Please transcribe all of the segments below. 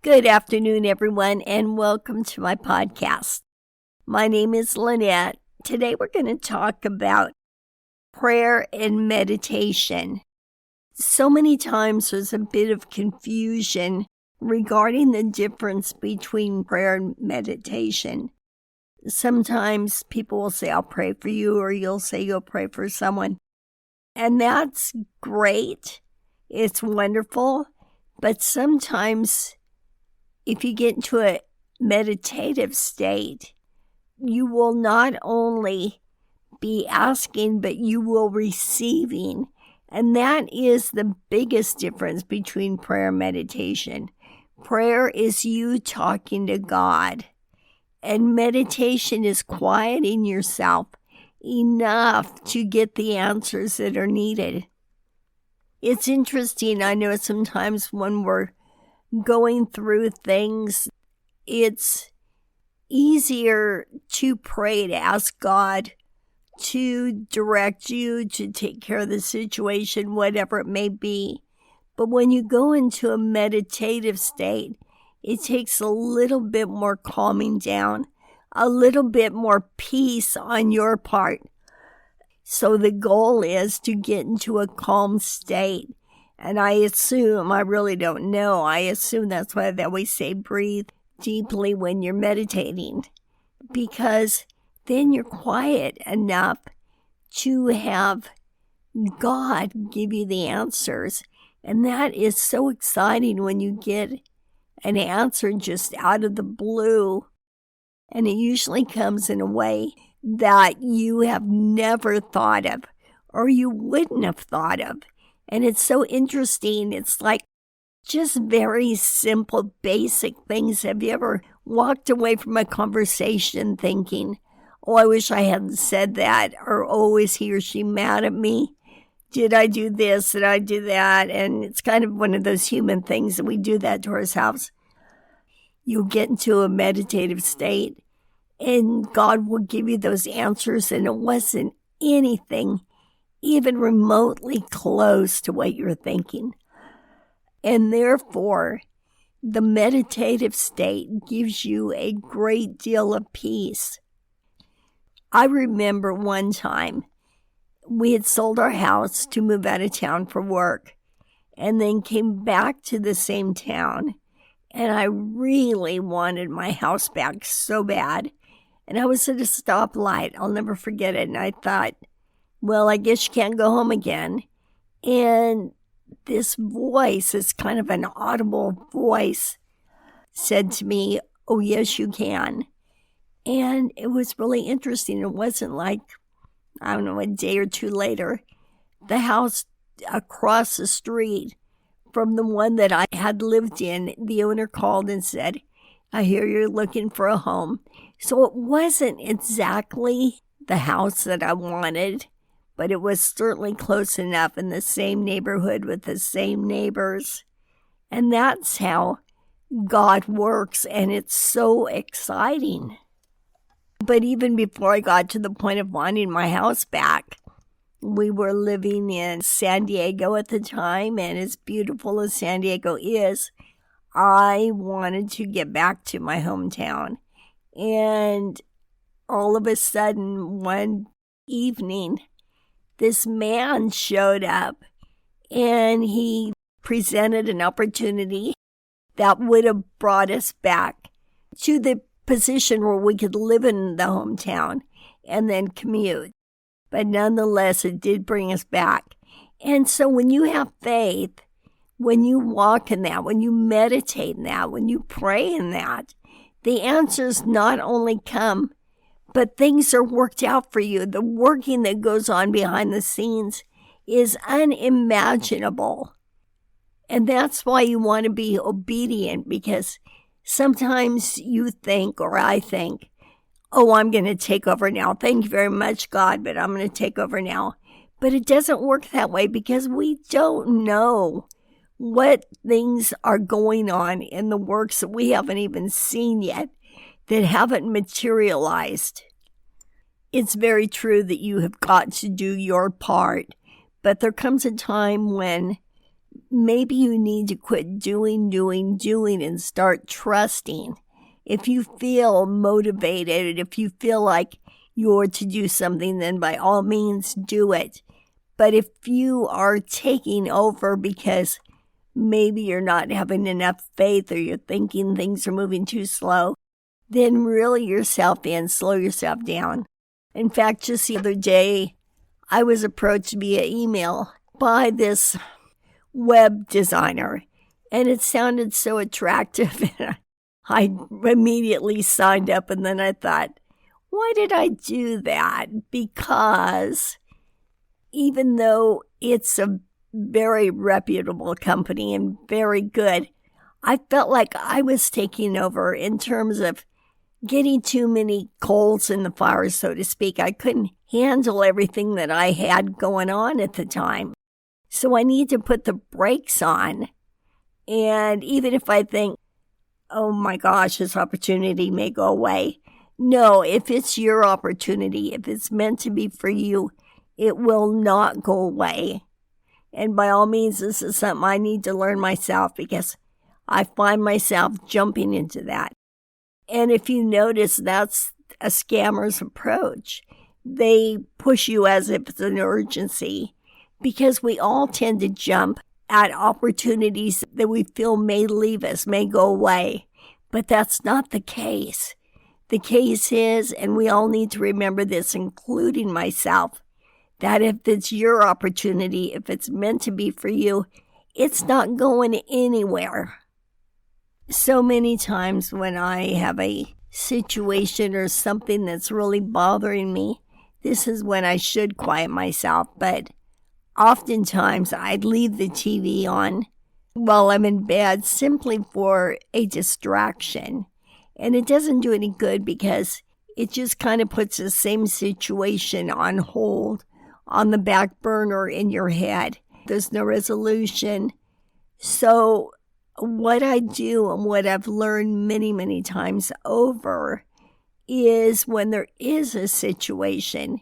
Good afternoon, everyone, and welcome to my podcast. My name is Lynette. Today we're going to talk about prayer and meditation. So many times there's a bit of confusion regarding the difference between prayer and meditation. Sometimes people will say, I'll pray for you, or you'll say you'll pray for someone. And that's great. It's wonderful. But sometimes if you get into a meditative state, you will not only be asking, but you will receiving. And that is the biggest difference between prayer and meditation. Prayer is you talking to God, and meditation is quieting yourself enough to get the answers that are needed. It's interesting. I know sometimes when we're going through things, it's easier to pray, to ask God to direct you, to take care of the situation, whatever it may be. But when you go into a meditative state, it takes a little bit more calming down, a little bit more peace on your part. So the goal is to get into a calm state. And I really don't know, I assume that's why they always say breathe deeply when you're meditating, because then you're quiet enough to have God give you the answers. And that is so exciting when you get an answer just out of the blue. And it usually comes in a way that you have never thought of, or you wouldn't have thought of. And it's so interesting. It's like just very simple, basic things. Have you ever walked away from a conversation thinking, oh, I wish I hadn't said that, or oh, is he or she mad at me? Did I do this? Did I do that? And it's kind of one of those human things that we do that to ourselves. You'll get into a meditative state, and God will give you those answers, and it wasn't anything even remotely close to what you're thinking. And therefore, the meditative state gives you a great deal of peace. I remember one time we had sold our house to move out of town for work, and then came back to the same town. And I really wanted my house back so bad. And I was at a stoplight. I'll never forget it. And I thought, well, I guess you can't go home again. And this voice, this kind of an audible voice, said to me, oh, yes, you can. And it was really interesting. It wasn't like, I don't know, a day or two later, the house across the street from the one that I had lived in, the owner called and said, I hear you're looking for a home. So it wasn't exactly the house that I wanted, but it was certainly close enough, in the same neighborhood with the same neighbors. And that's how God works, and it's so exciting. But even before I got to the point of wanting my house back, we were living in San Diego at the time, and as beautiful as San Diego is, I wanted to get back to my hometown. And all of a sudden, one evening, this man showed up, and he presented an opportunity that would have brought us back to the position where we could live in the hometown and then commute. But nonetheless, it did bring us back. And so when you have faith, when you walk in that, when you meditate in that, when you pray in that, the answers not only come, but things are worked out for you. The working that goes on behind the scenes is unimaginable. And that's why you want to be obedient, because sometimes you think, or I think, oh, I'm going to take over now. Thank you very much, God, but I'm going to take over now. But it doesn't work that way, because we don't know what things are going on in the works that we haven't even seen yet, that haven't materialized. It's very true that you have got to do your part, but there comes a time when maybe you need to quit doing, and start trusting. If you feel motivated, if you feel like you're to do something, then by all means do it. But if you are taking over because maybe you're not having enough faith or you're thinking things are moving too slow, then reel yourself in, slow yourself down. In fact, just the other day, I was approached via email by this web designer, and it sounded so attractive. I immediately signed up, and then I thought, why did I do that? Because even though it's a very reputable company and very good, I felt like I was taking over in terms of getting too many coals in the fire, so to speak. I couldn't handle everything that I had going on at the time. So I need to put the brakes on. And even if I think, oh my gosh, this opportunity may go away. No, if it's your opportunity, if it's meant to be for you, it will not go away. And by all means, this is something I need to learn myself because I find myself jumping into that. And if you notice, that's a scammer's approach. They push you as if it's an urgency because we all tend to jump at opportunities that we feel may leave us, may go away. But that's not the case. The case is, and we all need to remember this, including myself, that if it's your opportunity, if it's meant to be for you, it's not going anywhere. So many times when I have a situation or something that's really bothering me, this is when I should quiet myself, but oftentimes I'd leave the TV on while I'm in bed simply for a distraction. And it doesn't do any good because it just kind of puts the same situation on hold, on the back burner in your head. There's no resolution. So what I do and what I've learned many, many times over is when there is a situation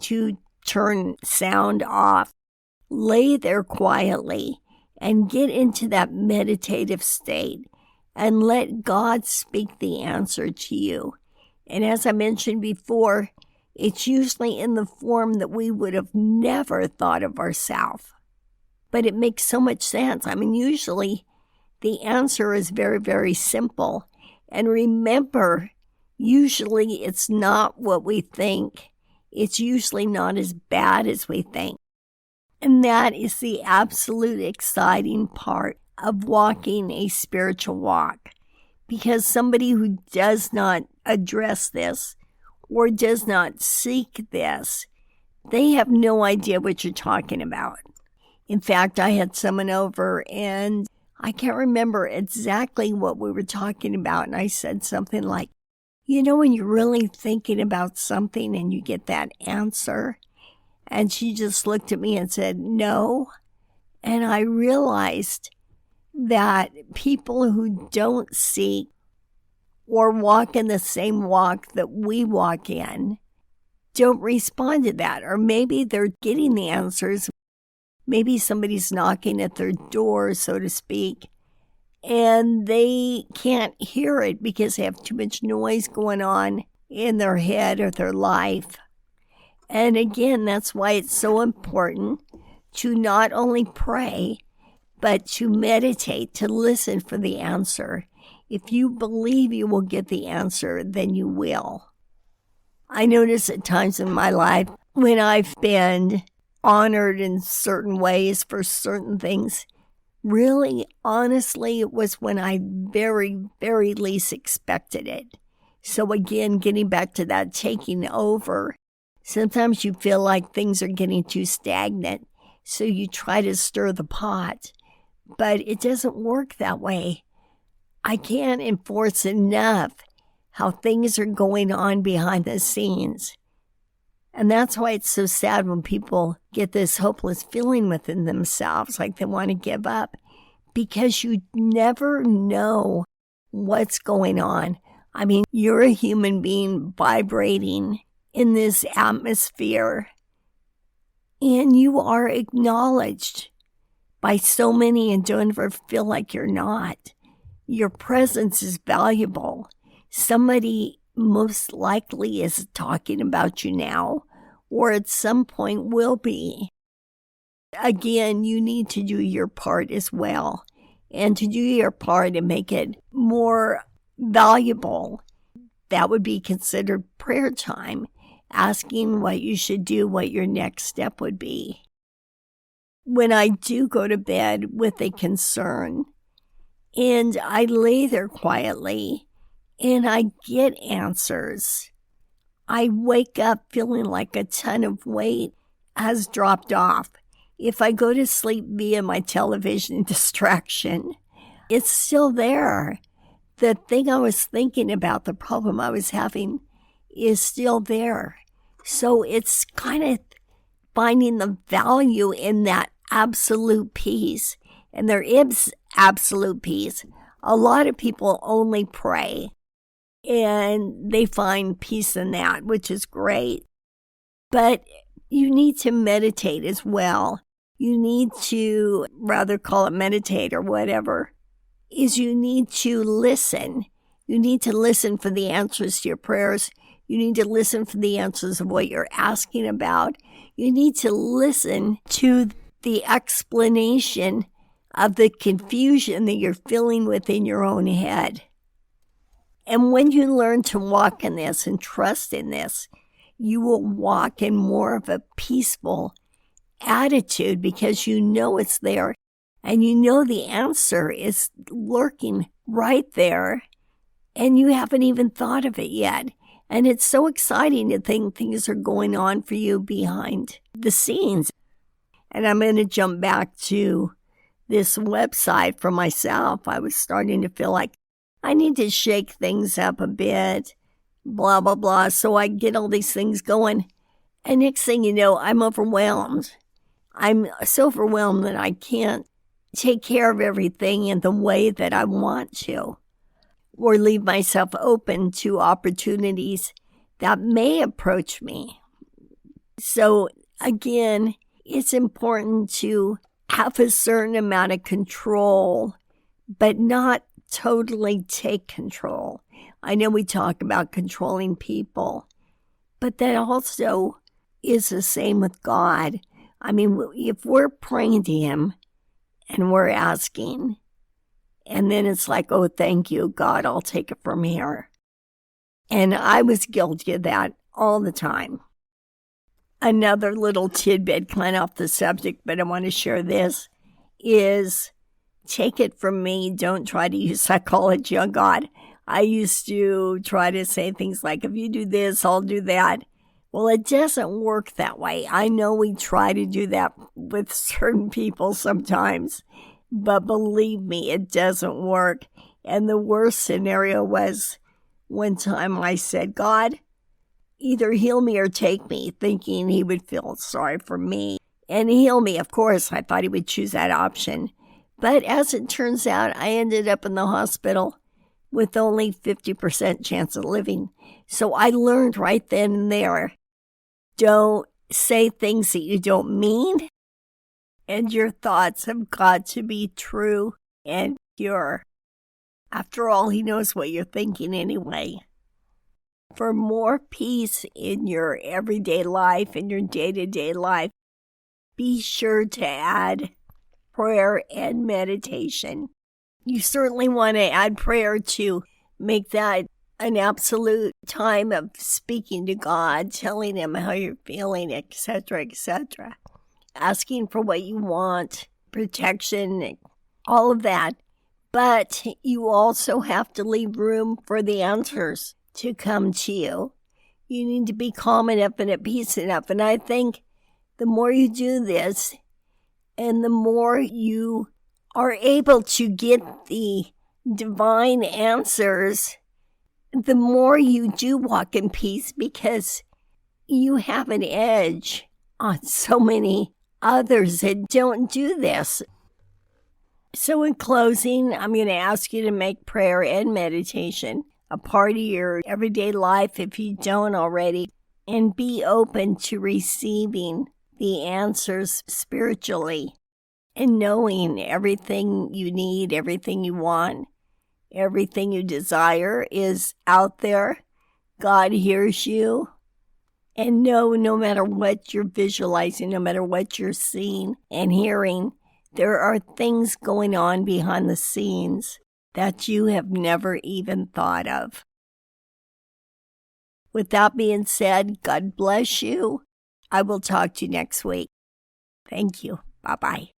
to turn sound off, lay there quietly and get into that meditative state and let God speak the answer to you. And as I mentioned before, it's usually in the form that we would have never thought of ourselves. But it makes so much sense. I mean, usually the answer is very, very simple. And remember, usually it's not what we think. It's usually not as bad as we think. And that is the absolute exciting part of walking a spiritual walk. Because somebody who does not address this or does not seek this, they have no idea what you're talking about. In fact, I had someone over and I can't remember exactly what we were talking about. And I said something like, you know, when you're really thinking about something and you get that answer. And she just looked at me and said, no. And I realized that people who don't seek or walk in the same walk that we walk in don't respond to that. Or maybe they're getting the answers. Maybe somebody's knocking at their door, so to speak, and they can't hear it because they have too much noise going on in their head or their life. And again, that's why it's so important to not only pray, but to meditate, to listen for the answer. If you believe you will get the answer, then you will. I notice at times in my life when I've been honored in certain ways for certain things, really, honestly, it was when I very, very least expected it. So again, getting back to that taking over, sometimes you feel like things are getting too stagnant, so you try to stir the pot, but it doesn't work that way. I can't enforce enough how things are going on behind the scenes. And that's why it's so sad when people get this hopeless feeling within themselves, like they want to give up, because you never know what's going on. I mean, you're a human being vibrating in this atmosphere, and you are acknowledged by so many and don't ever feel like you're not. Your presence is valuable. Somebody most likely is talking about you now, or at some point will be. Again, you need to do your part as well. And to do your part and make it more valuable, that would be considered prayer time, asking what you should do, what your next step would be. When I do go to bed with a concern, and I lay there quietly, and I get answers, I wake up feeling like a ton of weight has dropped off. If I go to sleep via my television distraction, it's still there. The thing I was thinking about, the problem I was having, is still there. So it's kind of finding the value in that absolute peace. And there is absolute peace. A lot of people only pray, and they find peace in that, which is great. But you need to meditate as well. You need to, rather call it meditate or whatever, is you need to listen. You need to listen for the answers to your prayers. You need to listen for the answers of what you're asking about. You need to listen to the explanation of the confusion that you're feeling within your own head. And when you learn to walk in this and trust in this, you will walk in more of a peaceful attitude because you know it's there and you know the answer is lurking right there and you haven't even thought of it yet. And it's so exciting to think things are going on for you behind the scenes. And I'm going to jump back to this website for myself. I was starting to feel like I need to shake things up a bit, blah, blah, blah. So I get all these things going. And next thing you know, I'm overwhelmed. I'm so overwhelmed that I can't take care of everything in the way that I want to, or leave myself open to opportunities that may approach me. So again, it's important to have a certain amount of control, but not totally take control. I know we talk about controlling people, but that also is the same with God. I mean, if we're praying to Him and we're asking, and then it's like, oh, thank you, God, I'll take it from here. And I was guilty of that all the time. Another little tidbit, kind of off the subject, but I want to share this, is take it from me, don't try to use psychology on God. I used to try to say things like, if you do this, I'll do that. Well, it doesn't work that way. I know we try to do that with certain people sometimes, but believe me, it doesn't work. And the worst scenario was one time I said, God, either heal me or take me, thinking He would feel sorry for me and heal me. Of course, I thought He would choose that option. But as it turns out, I ended up in the hospital with only 50% chance of living. So I learned right then and there, don't say things that you don't mean, and your thoughts have got to be true and pure. After all, He knows what you're thinking anyway. For more peace in your everyday life, in your day-to-day life, be sure to add prayer and meditation. You certainly want to add prayer to make that an absolute time of speaking to God, telling Him how you're feeling, etc., etc., asking for what you want, protection, all of that. But you also have to leave room for the answers to come to you. You need to be calm enough and at peace enough. And I think the more you do this, and the more you are able to get the divine answers, the more you do walk in peace, because you have an edge on so many others that don't do this. So in closing, I'm going to ask you to make prayer and meditation a part of your everyday life if you don't already, and be open to receiving the answers spiritually. and knowing everything you need, everything you want, everything you desire is out there. God hears you. And no matter what you're visualizing, no matter what you're seeing and hearing, there are things going on behind the scenes that you have never even thought of. With that being said, God bless you. I will talk to you next week. Thank you. Bye-bye.